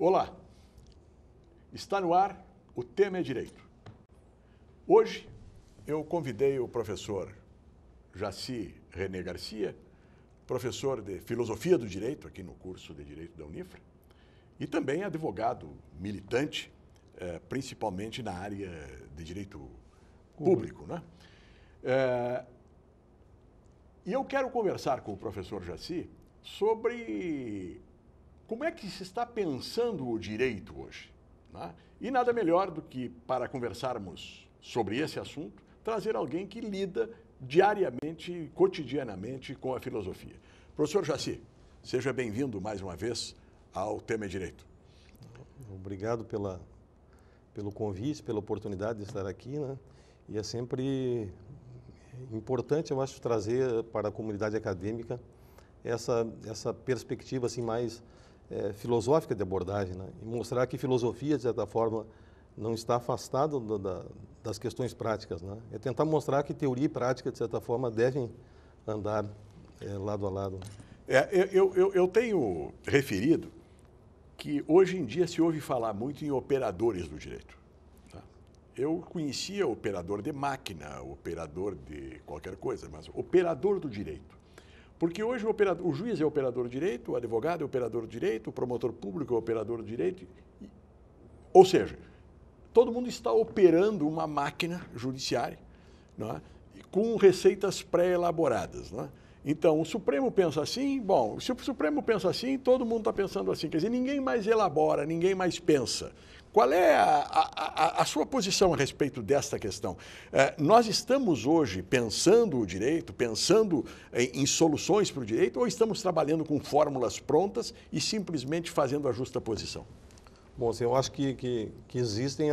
Olá, está no ar o Tema é Direito. Hoje eu convidei o professor Jaci René Garcia, professor de Filosofia do Direito aqui no curso de Direito da Unifra, e também advogado militante, principalmente na área de Direito Público, né? E eu quero conversar com o professor Jaci sobre como é que se está pensando o direito hoje, né? E nada melhor do que, para conversarmos sobre esse assunto, trazer alguém que lida diariamente, cotidianamente com a filosofia. Professor Jaci, seja bem-vindo mais uma vez ao Tema é Direito. Obrigado pelo convite, pela oportunidade de estar aqui, né? E é sempre importante, eu acho, trazer para a comunidade acadêmica essa perspectiva assim mais filosófica de abordagem, né? E mostrar que filosofia, de certa forma, não está afastada das questões práticas, né? É tentar mostrar que teoria e prática, de certa forma, devem andar lado a lado. Eu tenho referido que hoje em dia se ouve falar muito em operadores do direito. Tá? Eu conhecia operador de máquina, operador de qualquer coisa, mas operador do direito. Porque hoje o juiz é operador do direito, o advogado é operador do direito, o promotor público é operador do direito. Ou seja, todo mundo está operando uma máquina judiciária, não é? Com receitas pré-elaboradas, não é? Então, o Supremo pensa assim, bom, se o Supremo pensa assim, todo mundo está pensando assim. Quer dizer, ninguém mais elabora, ninguém mais pensa. Qual é a sua posição a respeito desta questão? Nós estamos hoje pensando o direito, pensando em soluções para o direito, ou estamos trabalhando com fórmulas prontas e simplesmente fazendo a justa posição? Bom, assim, eu acho que existem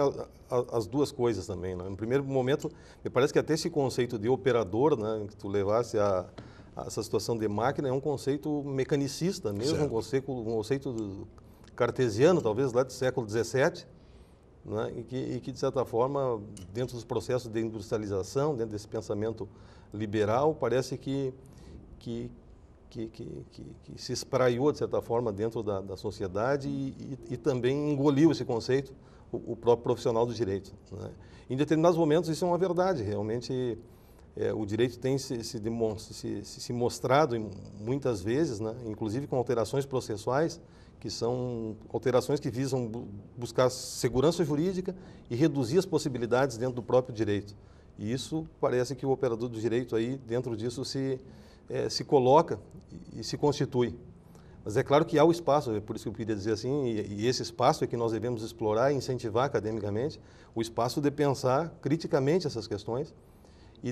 as duas coisas também, né? No primeiro momento, me parece que até esse conceito de operador, né, que tu levasse a essa situação de máquina, é um conceito mecanicista mesmo, um conceito cartesiano, talvez, lá do século XVII, né, e que, de certa forma, dentro dos processos de industrialização, dentro desse pensamento liberal, parece que se espraiou, de certa forma, dentro da sociedade e também engoliu esse conceito, o próprio profissional do direito, né? Em determinados momentos isso é uma verdade, realmente o direito tem se mostrado muitas vezes, né, inclusive com alterações processuais, que são alterações que visam buscar segurança jurídica e reduzir as possibilidades dentro do próprio direito. E isso parece que o operador do direito aí, dentro disso, se coloca e se constitui. Mas é claro que há o espaço, é por isso que eu queria dizer assim, e esse espaço é que nós devemos explorar e incentivar academicamente, o espaço de pensar criticamente essas questões e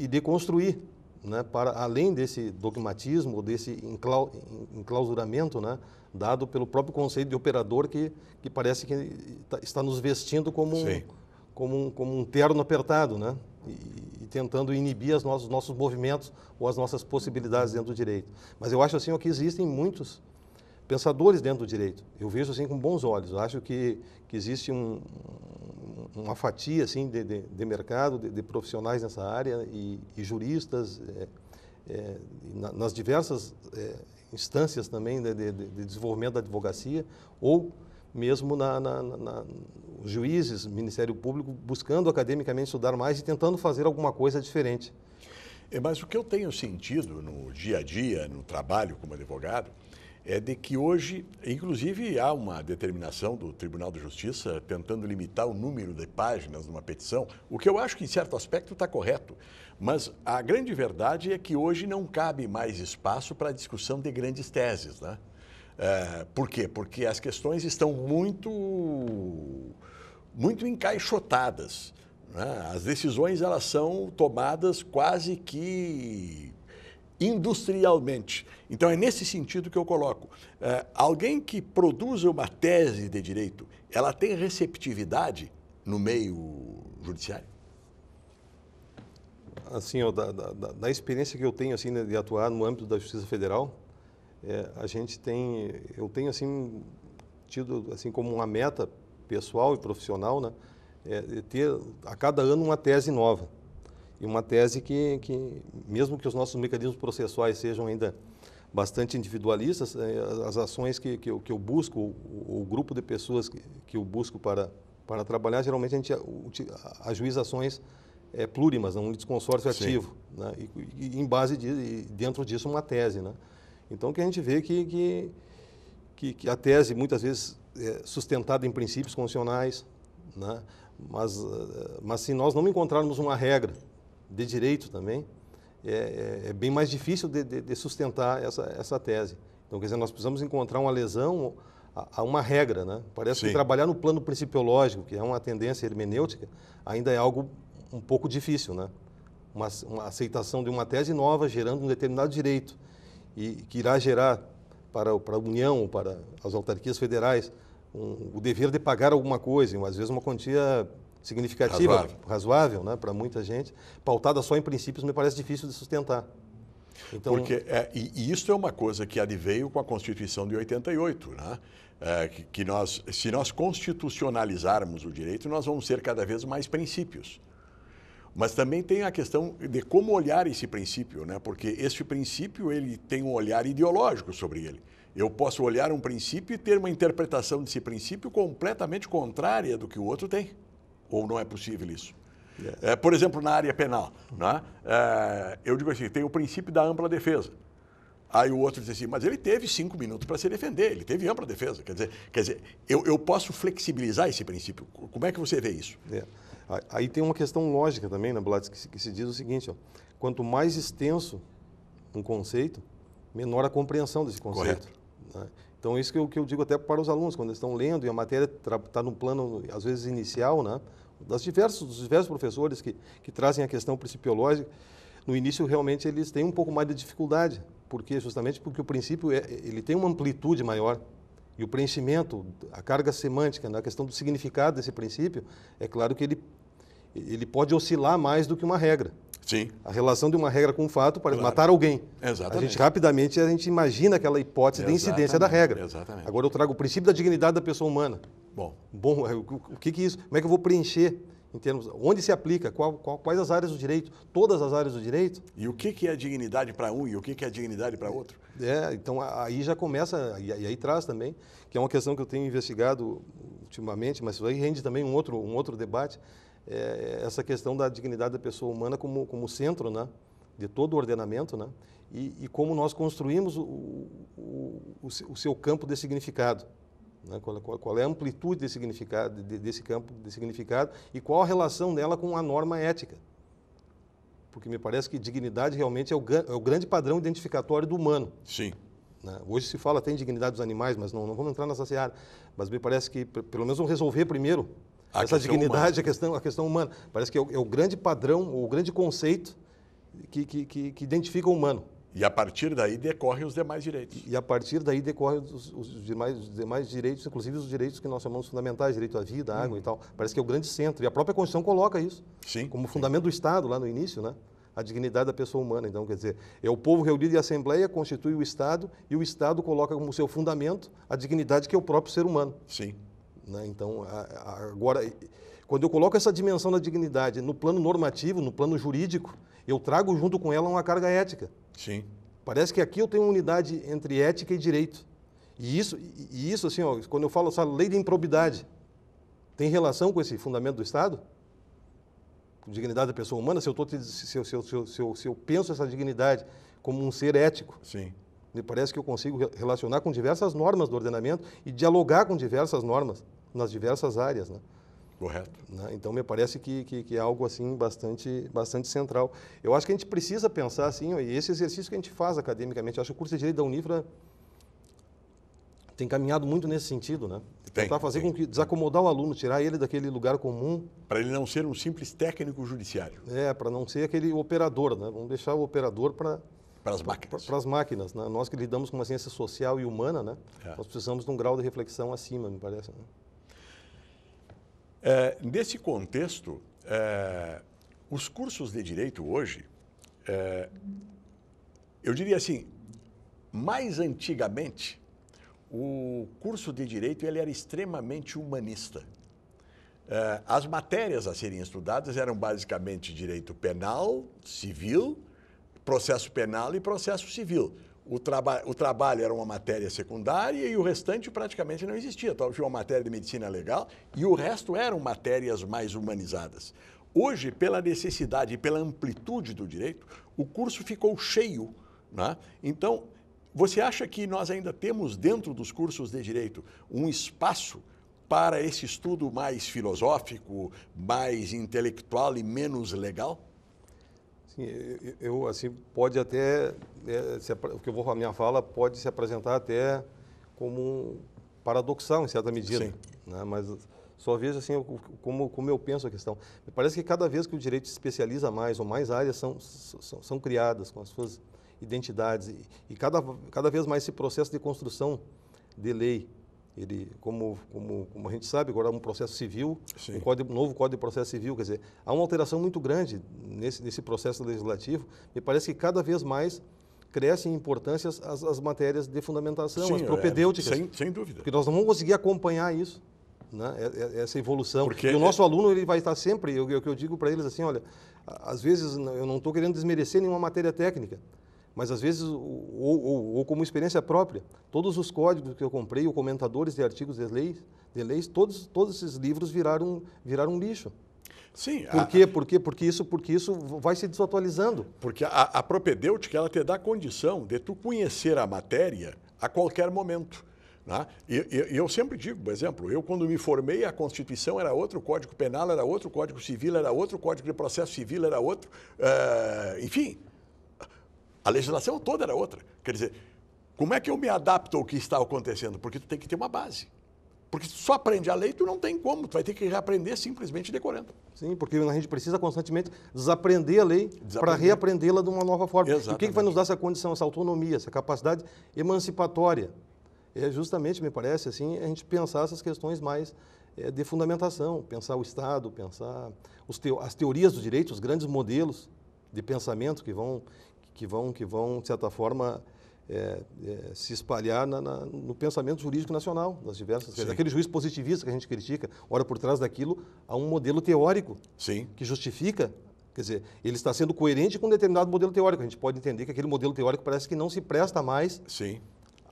de construir, né, para além desse dogmatismo, desse enclausuramento, né, dado pelo próprio conceito de operador que parece que está nos vestindo como um terno apertado, né, e tentando inibir os nossos movimentos ou as nossas possibilidades dentro do direito. Mas eu acho assim que existem muitos pensadores dentro do direito. Eu vejo assim com bons olhos. Eu acho que existe uma fatia assim de mercado, de profissionais nessa área e juristas nas diversas instâncias também de desenvolvimento da advocacia ou mesmo os juízes, Ministério Público, buscando academicamente estudar mais e tentando fazer alguma coisa diferente. Mas o que eu tenho sentido no dia a dia, no trabalho como advogado, é de que hoje, inclusive, há uma determinação do Tribunal de Justiça tentando limitar o número de páginas numa petição, o que eu acho que, em certo aspecto, está correto. Mas a grande verdade é que hoje não cabe mais espaço para a discussão de grandes teses, né? Por quê? Porque as questões estão muito encaixotadas, né? As decisões elas são tomadas quase que industrialmente. Então é nesse sentido que eu coloco. Alguém que produza uma tese de direito, ela tem receptividade no meio judiciário? Assim, da experiência que eu tenho assim, de atuar no âmbito da Justiça Federal, eu tenho assim tido assim como uma meta pessoal e profissional, né, ter a cada ano uma tese nova. E uma tese que mesmo que os nossos mecanismos processuais sejam ainda bastante individualistas. As ações que eu busco, o grupo de pessoas que eu busco para trabalhar, geralmente a gente ajuiza ações plurimas, um consórcio ativo, né? E em base dentro disso uma tese, né? Então, que a gente vê que a tese, muitas vezes, é sustentada em princípios constitucionais, né? Mas se nós não encontrarmos uma regra de direito também, é bem mais difícil de sustentar essa tese. Então, quer dizer, nós precisamos encontrar uma lesão a uma regra, né? Parece que trabalhar no plano principiológico, que é uma tendência hermenêutica, ainda é algo um pouco difícil, né? Uma aceitação de uma tese nova gerando um determinado direito e que irá gerar para a União, para as autarquias federais, o dever de pagar alguma coisa, às vezes uma quantia significativa, razoável, né, para muita gente, pautada só em princípios, me parece difícil de sustentar. Então, porque e isso é uma coisa que adveio com a Constituição de 88, né? Se nós constitucionalizarmos o direito, nós vamos ter cada vez mais princípios. Mas também tem a questão de como olhar esse princípio, né? Porque esse princípio ele tem um olhar ideológico sobre ele. Eu posso olhar um princípio e ter uma interpretação desse princípio completamente contrária do que o outro tem. Ou não é possível isso? Por exemplo, na área penal, né? Eu digo assim, tem o princípio da ampla defesa. Aí o outro diz assim, mas ele teve 5 minutos para se defender, ele teve ampla defesa. Quer dizer eu posso flexibilizar esse princípio. Como é que você vê isso? Aí tem uma questão lógica também, né, Blades, que se diz o seguinte, ó, quanto mais extenso um conceito, menor a compreensão desse conceito. Correto. Né? Então, isso que eu digo até para os alunos, quando eles estão lendo e a matéria está no plano, às vezes, inicial, né, dos diversos professores que trazem a questão principiológica, no início, realmente, eles têm um pouco mais de dificuldade. Por quê? Justamente porque o princípio ele tem uma amplitude maior. E o preenchimento, a carga semântica, na questão do significado desse princípio, é claro que ele pode oscilar mais do que uma regra. Sim. A relação de uma regra com um fato para matar alguém. Exatamente. A gente imagina aquela hipótese de incidência da regra. Exatamente. Agora eu trago o princípio da dignidade da pessoa humana. Bom, o que é isso? Como é que eu vou preencher em termos, onde se aplica, quais as áreas do direito, todas as áreas do direito? E o que é dignidade para um e o que é dignidade para outro? Então aí já começa, e aí traz também, que é uma questão que eu tenho investigado ultimamente, mas isso aí rende também um outro debate, essa questão da dignidade da pessoa humana como centro, né, de todo o ordenamento, né, e como nós construímos o seu campo de significado. Né, qual é a amplitude desse campo de significado e qual a relação dela com a norma ética. Porque me parece que dignidade realmente é o grande padrão identificatório do humano. Sim. Né? Hoje se fala até em dignidade dos animais, mas não vamos entrar nessa seara. Mas me parece que, pelo menos, vamos resolver primeiro essa dignidade, a questão humana. Parece que é o grande padrão, o grande conceito que identifica o humano. E a partir daí decorrem os demais direitos. E a partir daí decorrem os demais direitos, inclusive os direitos que nós chamamos fundamentais, direito à vida, à água e tal. Parece que é o grande centro. E a própria Constituição coloca isso. Sim, como fundamento do Estado, lá no início, né? A dignidade da pessoa humana. Então, quer dizer, é o povo reunido em assembleia, constitui o Estado, e o Estado coloca como seu fundamento a dignidade que é o próprio ser humano. Sim. Né? Então, agora, quando eu coloco essa dimensão da dignidade no plano normativo, no plano jurídico, eu trago junto com ela uma carga ética. Sim. Parece que aqui eu tenho uma unidade entre ética e direito. E isso assim, ó, quando eu falo essa lei de improbidade, tem relação com esse fundamento do Estado? Com dignidade da pessoa humana? Se eu penso essa dignidade como um ser ético, sim, me parece que eu consigo relacionar com diversas normas do ordenamento e dialogar com diversas normas nas diversas áreas, né? Correto. Então, me parece que é algo assim bastante central. Eu acho que a gente precisa pensar assim, e esse exercício que a gente faz academicamente, eu acho que o curso de Direito da Unifra tem caminhado muito nesse sentido, né? Tentar fazer com que desacomodar o aluno, tirar ele daquele lugar comum. Para ele não ser um simples técnico judiciário. Para não ser aquele operador, né? Vamos deixar o operador para as máquinas. Para as máquinas, né? Nós que lidamos com uma ciência social e humana, né? Nós precisamos de um grau de reflexão acima, me parece, né? Nesse contexto, os cursos de direito hoje, eu diria assim, mais antigamente, o curso de direito ele era extremamente humanista. As matérias a serem estudadas eram basicamente direito penal, civil, processo penal e processo civil. o trabalho era uma matéria secundária e o restante praticamente não existia. Talvez tinha uma matéria de medicina legal e o resto eram matérias mais humanizadas. Hoje, pela necessidade e pela amplitude do direito, o curso ficou cheio, né? Então, você acha que nós ainda temos dentro dos cursos de direito um espaço para esse estudo mais filosófico, mais intelectual e menos legal? Sim, eu assim, pode até, o que eu vou falar, minha fala pode se apresentar até como paradoxal, em certa medida. Sim. Né? Mas só vejo assim como eu penso a questão. Me parece que cada vez que o direito se especializa mais, ou mais áreas são criadas com as suas identidades, e cada vez mais esse processo de construção de lei, ele, como a gente sabe, agora é um processo civil, um novo Código de Processo Civil, quer dizer, há uma alteração muito grande nesse processo legislativo. Me parece que cada vez mais crescem em importância as matérias de fundamentação, sim, as propedêuticas. Sem dúvida. Porque nós não vamos conseguir acompanhar isso, né? Essa evolução. Porque e o nosso aluno ele vai estar sempre, eu digo para eles assim, olha, às vezes eu não estou querendo desmerecer nenhuma matéria técnica, mas às vezes, ou como experiência própria, todos os códigos que eu comprei, ou comentadores de artigos de leis, todos esses livros viraram lixo. Sim. Por quê? Porque isso vai se desatualizando. Porque a propedêutica, ela te dá condição de tu conhecer a matéria a qualquer momento. Né? E eu sempre digo, por exemplo, eu quando me formei, a Constituição era outra, o Código Penal era outro, o Código Civil era outro, o Código de Processo Civil era outro, enfim... A legislação toda era outra. Quer dizer, como é que eu me adapto ao que está acontecendo? Porque tu tem que ter uma base. Porque se tu só aprende a lei, tu não tem como. Tu vai ter que reaprender simplesmente decorando. Sim, porque a gente precisa constantemente desaprender a lei para reaprendê-la de uma nova forma. Exatamente. E o que vai nos dar essa condição, essa autonomia, essa capacidade emancipatória? É justamente, me parece, assim, a gente pensar essas questões mais de fundamentação, pensar o Estado, pensar as teorias do direito, os grandes modelos de pensamento que vão, de certa forma, se espalhar no pensamento jurídico nacional, das diversas... Aquele juiz positivista que a gente critica, ora, por trás daquilo, há um modelo teórico que justifica, quer dizer, ele está sendo coerente com um determinado modelo teórico. A gente pode entender que aquele modelo teórico parece que não se presta mais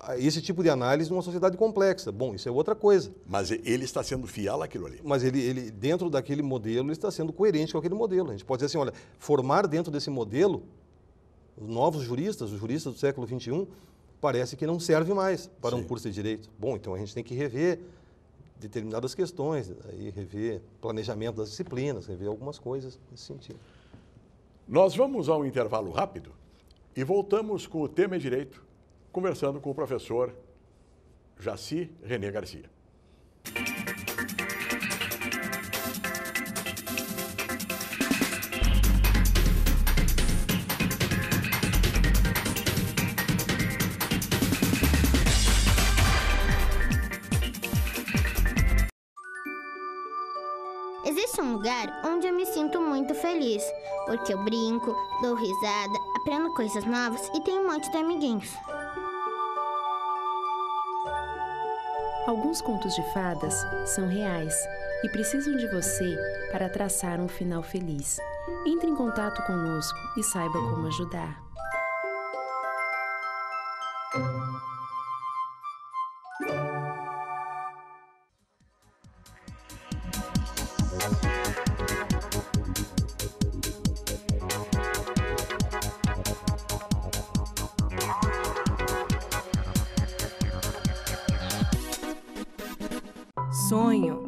a esse tipo de análise numa sociedade complexa. Bom, isso é outra coisa. Mas ele está sendo fiel àquilo ali. Mas ele dentro daquele modelo, ele está sendo coerente com aquele modelo. A gente pode dizer assim, olha, formar dentro desse modelo os novos juristas, os juristas do século XXI, parece que não serve mais para um curso de direito. Bom, então a gente tem que rever determinadas questões, aí rever planejamento das disciplinas, rever algumas coisas nesse sentido. Nós vamos a um intervalo rápido e voltamos com o tema direito, conversando com o professor Jaci René Garcia. Existe um lugar onde eu me sinto muito feliz, porque eu brinco, dou risada, aprendo coisas novas e tenho um monte de amiguinhos. Alguns contos de fadas são reais e precisam de você para traçar um final feliz. Entre em contato conosco e saiba como ajudar. Sonho.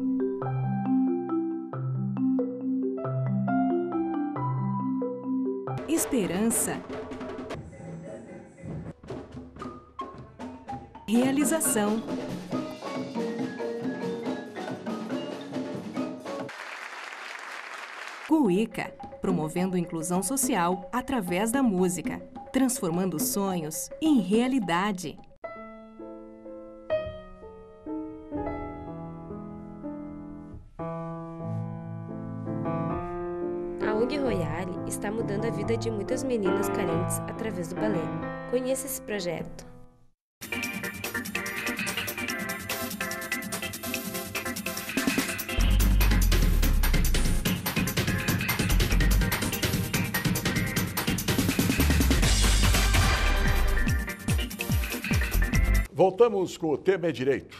Esperança. Realização. Cuíca, promovendo inclusão social através da música, transformando sonhos em realidade. A ONG Royale está mudando a vida de muitas meninas carentes através do balé. Conheça esse projeto. Voltamos com o tema é direito,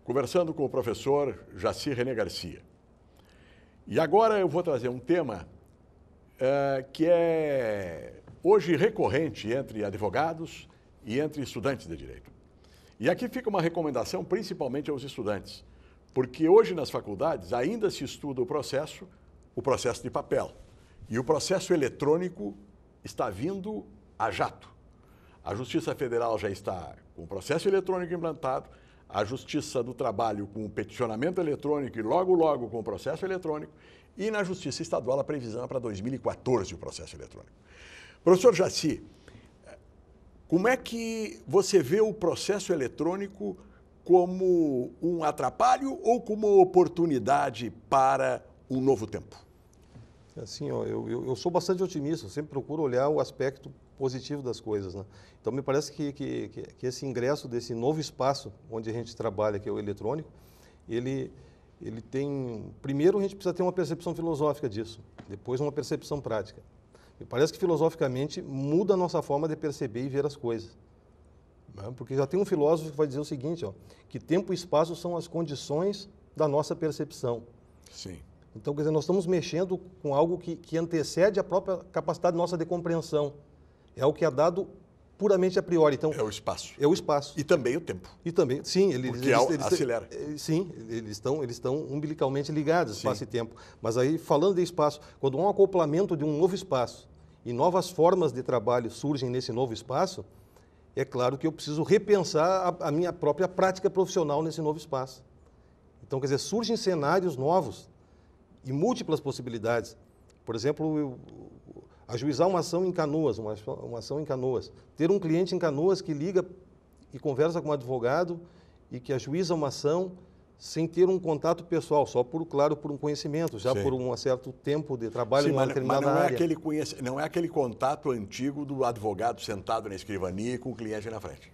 conversando com o professor Jaci René Garcia. E agora eu vou trazer um tema que é hoje recorrente entre advogados e entre estudantes de direito. E aqui fica uma recomendação principalmente aos estudantes, porque hoje nas faculdades ainda se estuda o processo de papel. E o processo eletrônico está vindo a jato. A Justiça Federal já está com o processo eletrônico implantado, a Justiça do Trabalho com o peticionamento eletrônico e logo com o processo eletrônico, e na Justiça Estadual a previsão é para 2014 o processo eletrônico. Professor Jaci, como é que você vê o processo eletrônico como um atrapalho ou como uma oportunidade para um novo tempo? Assim, ó, eu sou bastante otimista, eu sempre procuro olhar o aspecto positivo das coisas, né? Então, me parece que esse ingresso desse novo espaço onde a gente trabalha, que é o eletrônico, ele tem... Primeiro, a gente precisa ter uma percepção filosófica disso, depois uma percepção prática. Me parece que, filosoficamente, muda a nossa forma de perceber e ver as coisas. Né? Porque já tem um filósofo que vai dizer o seguinte, ó, que tempo e espaço são as condições da nossa percepção. Sim. Então, quer dizer, nós estamos mexendo com algo que antecede a própria capacidade nossa de compreensão. É o que é dado puramente a priori. Então, é o espaço. É o espaço. E também o tempo. E também, sim. Porque acelera. Sim, eles estão umbilicalmente ligados, espaço e tempo. Mas aí, falando de espaço, quando há um acoplamento de um novo espaço e novas formas de trabalho surgem nesse novo espaço, é claro que eu preciso repensar a minha própria prática profissional nesse novo espaço. Então, quer dizer, surgem cenários novos e múltiplas possibilidades. Por exemplo, ajuizar uma ação em Canoas, uma ação em Canoas. Ter um cliente em Canoas que liga e conversa com um advogado e que ajuiza uma ação sem ter um contato pessoal, só por um conhecimento, já por um certo tempo de trabalho em uma determinada área. Não é aquele contato antigo do advogado sentado na escrivania com o cliente na frente.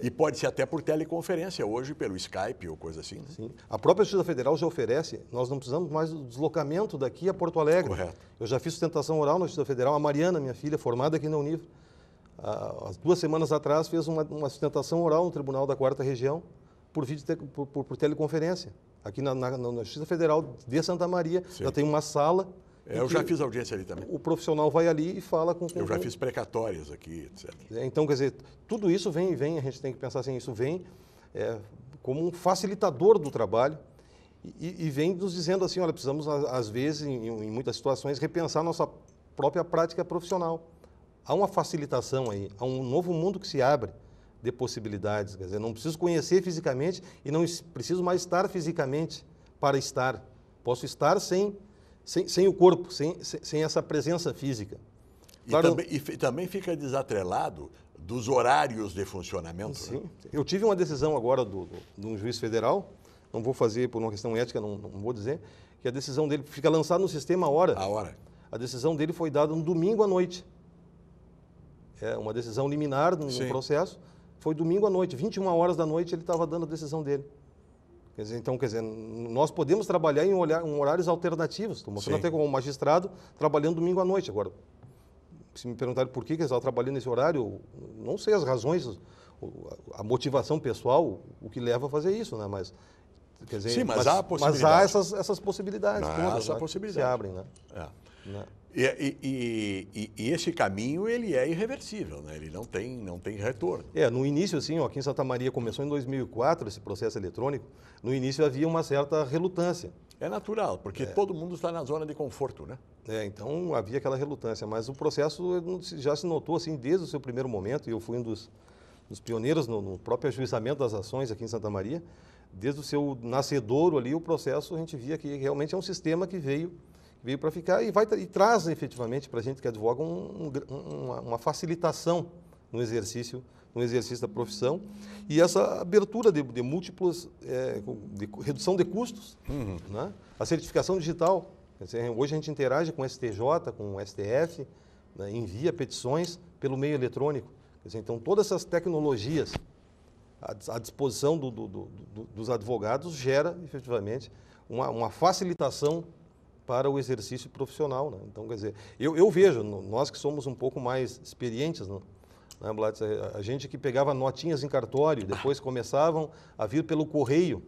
E pode ser até por teleconferência hoje, pelo Skype ou coisa assim. Né? Sim. A própria Justiça Federal já oferece, nós não precisamos mais do deslocamento daqui a Porto Alegre. Correto. Eu já fiz sustentação oral na Justiça Federal. A Mariana, minha filha, formada aqui na Univ, há 2 semanas atrás fez uma sustentação oral no Tribunal da 4ª Região por teleconferência. Aqui na Justiça Federal de Santa Maria, Sim. já tem uma sala. Eu já fiz audiência ali também. O profissional vai ali e fala com... Eu já fiz precatórias aqui, etc. Então, quer dizer, tudo isso vem, a gente tem que pensar assim, isso vem como um facilitador do trabalho e vem nos dizendo assim, olha, precisamos, às vezes, em muitas situações, repensar nossa própria prática profissional. Há uma facilitação aí, há um novo mundo que se abre de possibilidades. Quer dizer, não preciso conhecer fisicamente e não preciso mais estar fisicamente para estar. Posso estar sem o corpo, sem essa presença física. Claro, e também fica desatrelado dos horários de funcionamento. Sim. Né? Eu tive uma decisão agora de um juiz federal, não vou fazer por uma questão ética, não vou dizer, que a decisão dele fica lançada no sistema a hora. A hora. A decisão dele foi dada no domingo à noite. É uma decisão liminar no processo, foi domingo à noite, 21 horas da noite ele estava dando a decisão dele. Então, nós podemos trabalhar em horários alternativos. Estou mostrando até como magistrado trabalhando domingo à noite. Agora, se me perguntarem por que eu estava trabalhando nesse horário, não sei as razões, a motivação pessoal, o que leva a fazer isso, né? Mas há a possibilidade. Mas há essas possibilidades todas, essa possibilidade. Que se abrem, né? Né? E esse caminho ele é irreversível, né? Ele não tem retorno. No início, assim, aqui em Santa Maria começou em 2004 esse processo eletrônico. No início havia uma certa relutância. É natural, porque todo mundo está na zona de conforto, né? Então havia aquela relutância, mas o processo já se notou assim desde o seu primeiro momento, e eu fui um dos pioneiros no próprio ajuizamento das ações aqui em Santa Maria. Desde o seu nascedouro ali, o processo a gente via que realmente é um sistema que veio para ficar e traz efetivamente para a gente que advoga uma facilitação no exercício da profissão e essa abertura de múltiplos, de redução de custos, né? A certificação digital. Hoje a gente interage com o STJ, com o STF, né? Envia petições pelo meio eletrônico. Então todas essas tecnologias à disposição dos advogados gera efetivamente uma facilitação para o exercício profissional, né? Então, quer dizer, eu vejo, nós que somos um pouco mais experientes né, Blatz? A gente que pegava notinhas em cartório, depois começavam a vir pelo correio.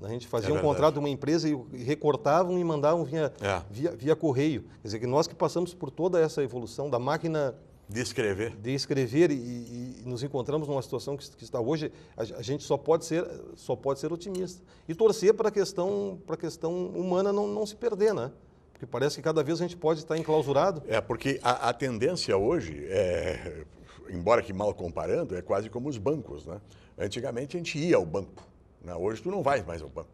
A gente fazia um contrato de uma empresa e recortavam e mandavam via correio. Quer dizer, que nós que passamos por toda essa evolução da máquina de escrever e nos encontramos numa situação que está hoje, a gente só pode ser otimista. E torcer para a questão humana não se perder, né? Porque parece que cada vez a gente pode estar enclausurado. Porque a tendência hoje, embora que mal comparando, é quase como os bancos, né? Antigamente a gente ia ao banco. Hoje tu não vai mais ao banco,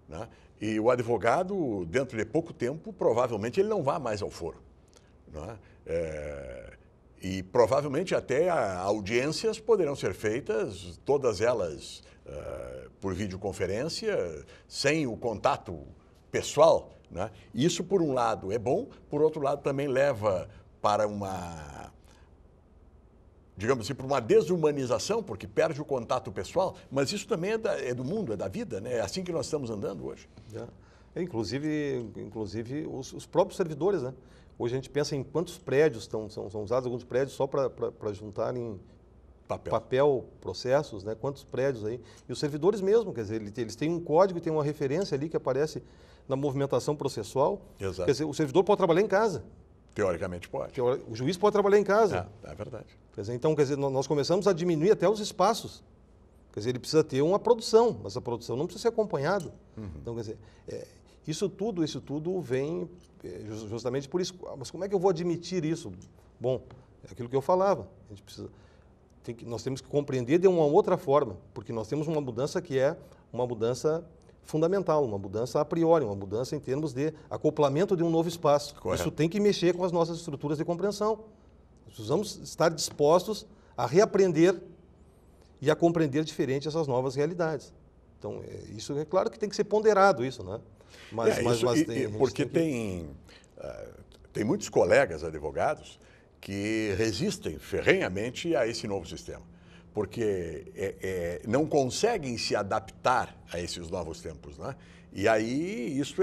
né? E o advogado, dentro de pouco tempo, provavelmente ele não vai mais ao foro, né? E provavelmente até audiências poderão ser feitas, todas elas por videoconferência, sem o contato pessoal, né? Isso, por um lado, é bom, por outro lado, também leva para digamos assim, para uma desumanização, porque perde o contato pessoal, mas isso também é do mundo, é da vida, né? É assim que nós estamos andando hoje. Inclusive os próprios servidores, né? Hoje a gente pensa em quantos prédios são usados, alguns prédios só para juntarem papel, processos, né? Quantos prédios aí. E os servidores mesmo, quer dizer, eles têm um código, tem uma referência ali que aparece na movimentação processual. Exato. Quer dizer, o servidor pode trabalhar em casa. Teoricamente pode. O juiz pode trabalhar em casa. É verdade. Então, quer dizer, nós começamos a diminuir até os espaços. Quer dizer, ele precisa ter uma produção, mas a produção não precisa ser acompanhada. Então, quer dizer, isso tudo vem justamente por isso. Mas como é que eu vou admitir isso? Bom, é aquilo que eu falava. A gente precisa, nós temos que compreender de uma outra forma, porque nós temos uma mudança que é uma mudança fundamental, uma mudança a priori, uma mudança em termos de acoplamento de um novo espaço. Correto. Isso tem que mexer com as nossas estruturas de compreensão. Nós precisamos estar dispostos a reaprender e a compreender diferente essas novas realidades. Então, isso é claro que tem que ser ponderado, isso, né? Tem muitos colegas advogados que resistem ferrenhamente a esse novo sistema, porque não conseguem se adaptar a esses novos tempos, né? E aí isso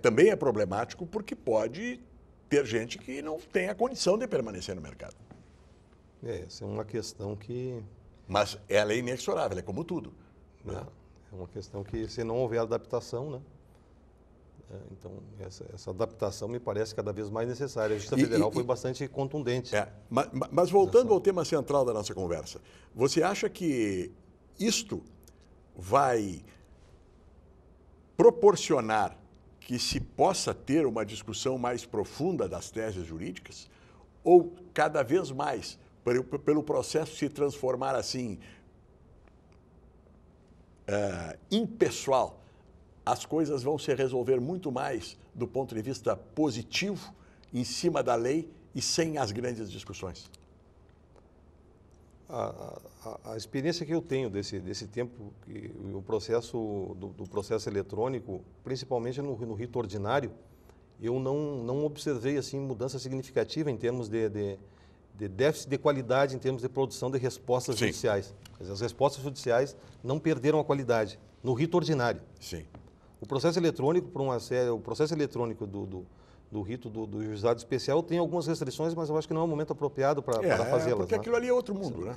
também é problemático, porque pode ter gente que não tem a condição de permanecer no mercado. Essa é uma questão que... Mas ela é inexorável, é como tudo, né? É uma questão que, se não houver adaptação, né? Então, essa adaptação me parece cada vez mais necessária. A Justiça Federal foi bastante contundente. Mas voltando ao tema central da nossa conversa, você acha que isto vai proporcionar que se possa ter uma discussão mais profunda das teses jurídicas? Ou cada vez mais, pelo processo se transformar assim, impessoal, as coisas vão se resolver muito mais do ponto de vista positivo, em cima da lei e sem as grandes discussões? A experiência que eu tenho desse tempo, o processo do processo eletrônico, principalmente no rito ordinário, eu não observei assim mudança significativa em termos de déficit de qualidade, em termos de produção de respostas judiciais. Quer dizer, as respostas judiciais não perderam a qualidade no rito ordinário. Sim. O processo eletrônico, o processo eletrônico do rito do juizado especial tem algumas restrições, mas eu acho que não é o momento apropriado para fazê-las. Porque aquilo ali é outro mundo, né?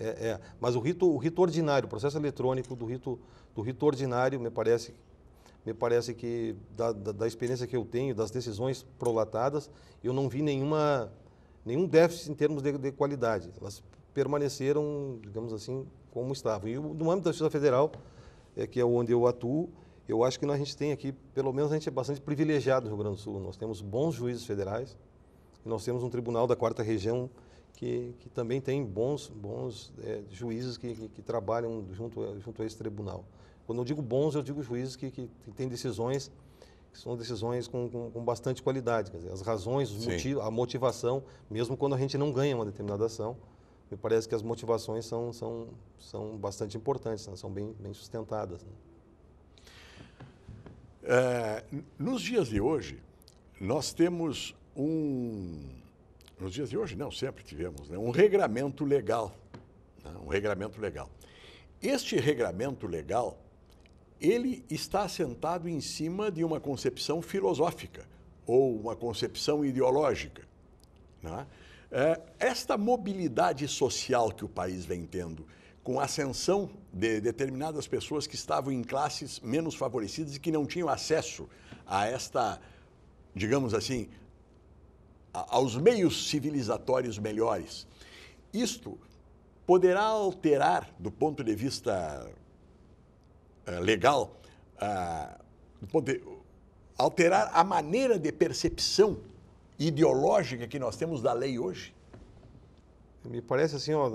Mas o rito ordinário, o processo eletrônico do rito ordinário, me parece que, da experiência que eu tenho, das decisões prolatadas, eu não vi nenhum déficit em termos de qualidade. Elas permaneceram, digamos assim, como estavam. E no âmbito da Justiça Federal, que é onde eu atuo, eu acho que a gente tem aqui, pelo menos a gente é bastante privilegiado no Rio Grande do Sul. Nós temos bons juízes federais e nós temos um tribunal da 4ª Região que também tem bons juízes que trabalham junto a esse tribunal. Quando eu digo bons, eu digo juízes que têm decisões que são decisões com bastante qualidade. Quer dizer, as razões, os motivos, a motivação, mesmo quando a gente não ganha uma determinada ação, me parece que as motivações são bastante importantes, né? São bem sustentadas, né? Nos dias de hoje, nós temos nos dias de hoje não, sempre tivemos, né, um regramento legal, né, Este regramento legal, ele está assentado em cima de uma concepção filosófica ou uma concepção ideológica, né? Esta mobilidade social que o país vem tendo, com a ascensão de determinadas pessoas que estavam em classes menos favorecidas e que não tinham acesso a esta, digamos assim, aos meios civilizatórios melhores. Isto poderá alterar, do ponto de vista legal, alterar a maneira de percepção ideológica que nós temos da lei hoje? Me parece assim, ó,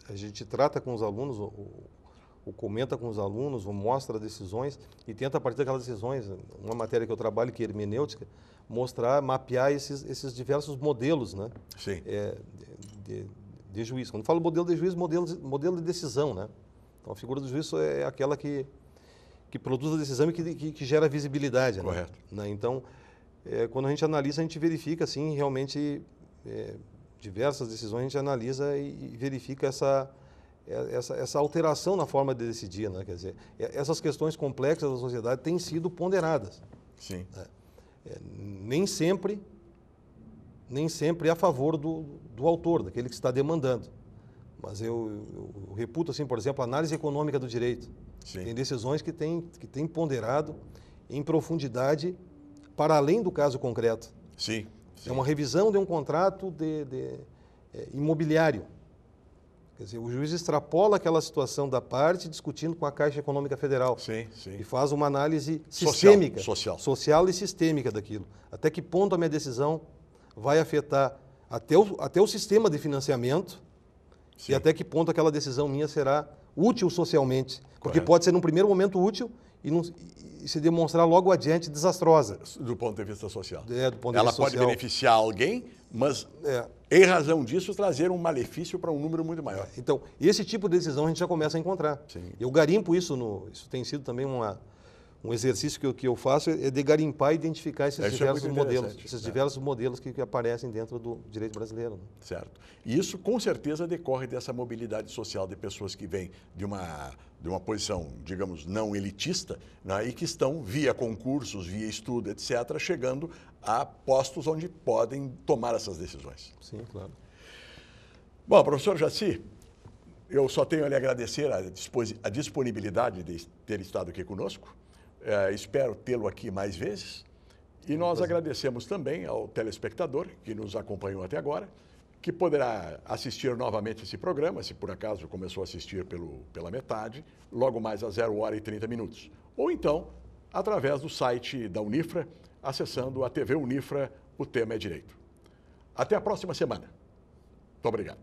a gente trata com os alunos, ou comenta com os alunos, ou mostra decisões e tenta, a partir daquelas decisões, uma matéria que eu trabalho, que é hermenêutica, mostrar, mapear esses diversos modelos, né? Sim. De juiz. Quando falo modelo de juiz, modelo de decisão, né? Então, a figura do juiz é aquela que produz a decisão e que gera visibilidade. Correto. Né? Então, quando a gente analisa, a gente verifica, assim, realmente, diversas decisões, a gente analisa e verifica essa alteração na forma de decidir, né? Quer dizer, essas questões complexas da sociedade têm sido ponderadas. Sim. Nem sempre a favor do autor, daquele que está demandando. Mas eu reputo, assim, por exemplo, a análise econômica do direito. Sim. Tem decisões que têm ponderado em profundidade para além do caso concreto. Sim. Sim. É uma revisão de um contrato imobiliário. Quer dizer, o juiz extrapola aquela situação da parte discutindo com a Caixa Econômica Federal. Sim, sim. E faz uma análise sistêmica, social e sistêmica daquilo. Até que ponto a minha decisão vai afetar até o sistema de financiamento. Sim. E até que ponto aquela decisão minha será útil socialmente. Porque pode ser num primeiro momento útil e se demonstrar logo adiante desastrosa. Do ponto de vista social. Do ponto de Ela vista pode social. beneficiar alguém, mas, em razão disso, trazer um malefício para um número muito maior. Então, esse tipo de decisão a gente já começa a encontrar. Sim. Eu garimpo isso, isso tem sido também um exercício que eu faço, é de garimpar e identificar esses diversos modelos que aparecem dentro do direito brasileiro. Né? Certo. E isso, com certeza, decorre dessa mobilidade social de pessoas que vêm de uma posição, digamos, não elitista, né, e que estão, via concursos, via estudo, etc., chegando a postos onde podem tomar essas decisões. Sim, claro. Bom, professor Jaci, eu só tenho a lhe agradecer a disponibilidade de ter estado aqui conosco. Espero tê-lo aqui mais vezes. E nós agradecemos também ao telespectador que nos acompanhou até agora, que poderá assistir novamente esse programa, se por acaso começou a assistir pela metade, logo mais às 0h30. Ou então, através do site da Unifra, acessando a TV Unifra, o tema é direito. Até a próxima semana. Muito obrigado.